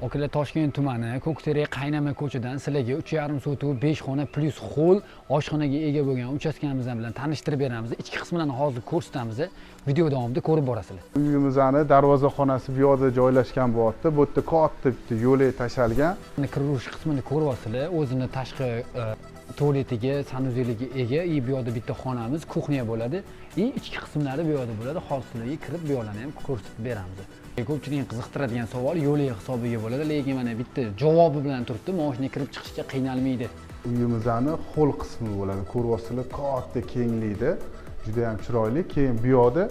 Okila Toshkent tumani Ko'kterak Qaynama ko'chadan sizlarga 3,5 sotuv 5 xona plus hol oshxonaga ega bo'lgan uchastkamiz bilan tanishtirib beramiz. Ichki qismlarini hozir ko'rsatamiz. Video davomida ko'rib borasizlar. Uyimizning darvozaxonasi bu yerda joylashgan bo'lyapti. Bu yerda katta bitta yo'lak tashalgan. Kirish qismini ko'ryapsizlar. O'zini tashqi tualetiga, sanuzeliga ega. Bu yerda bitta xonamiz, kuxnya bo'ladi. Ichki qismlari bu yerda bo'ladi. Hozir sizlarga kirib bu yerlarni ham ko'rsatib beramiz. Ko'pchilikni qiziqtiradigan savol yo'lak hisobiga bo'ladi, lekin mana bitta javobi bilan turibdi. Mashina kirib chiqishga qiynalmaydi. Uyimizning hol qismi bo'ladi. Ko'ryapsizlar, katta kenglikda, juda ham chiroyli. Keyin bu yerda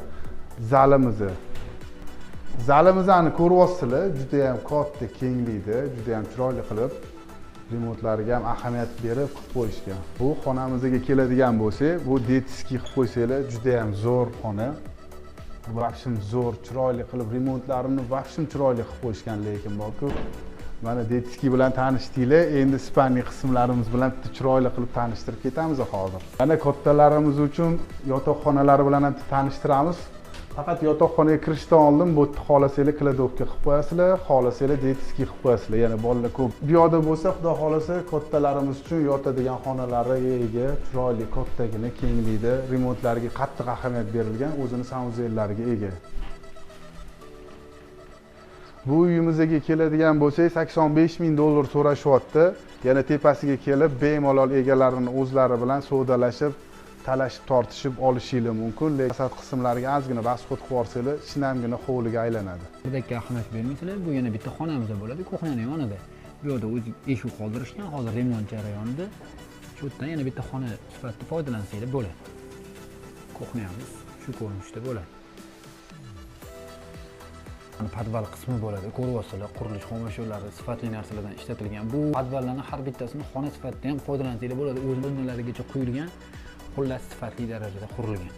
zalimizni ko'ryapsizlar, juda ham katta kenglikda, juda ham chiroyli qilib remontlariga ham ahamiyat berib qilib qo'yishgan. Bu xonamizga keladigan bo'lsak, bu detskiy qilib qo'ysanglar, juda ham zo'r xona. Vaqtim zo'r, chiroyli qilib remontlarini vaqtim chiroyli qilib qo'yishgan, lekin borku mana detskiy bilan tanishdinglar, endi spanli qismlarimiz bilan chiroyli qilib tanishtirib ketamiz hozir. Mana kattalarimiz uchun yotoqxonalari bilan ham tanishtiramiz. Faqat yotoqxonaga kirishdan oldin bu yerda xohlasanglar kladovka qilib qo'yasizlar, xohlasanglar detskiy qilib qo'yasizlar. Ya'ni bolalar ko'p. Bu yerda bo'lsa, xudo xolasa kattalarimiz uchun yotadigan xonalariga ega, chiroyli, kattagina, kenglikda, remontlariga qattiq ahamiyat berilgan, o'zini sanuzellariga ega. Bu uyimizga keladigan bo'lsak, $85,000 so'rashyapti. Yana tepasiga kelib, bemalol egalarining o'zlari bilan savdolashib, talashib tortishib olishingiz mumkin. Lekin asad qismlariga ozgina rasxod qilib yuborsanglar, shinamgina hovliga aylanadi. Birdakka ahamiyat bermaysizlar, bu yana bitta xonamiz bo'ladi, kuxnyaning yonida. Bu yerda o'zi eshik qoldirishgan, hozir remont jarayonida. Shu yerdan yana bitta xona sifatida foydalansanglar bo'ladi. Kuxnyamiz shu ko'rinishda bo'ladi. Podval qismi bo'ladi. Ko'ryapsizlar, qurilish xomashyollari sifatli narsalardan ishlatilgan. Bu podvallarning har bittasini xona sifatida ham foydalansanglar bo'ladi. O'z o'rnlarigacha quyilgan, xullas sifatli darajada qurilgan.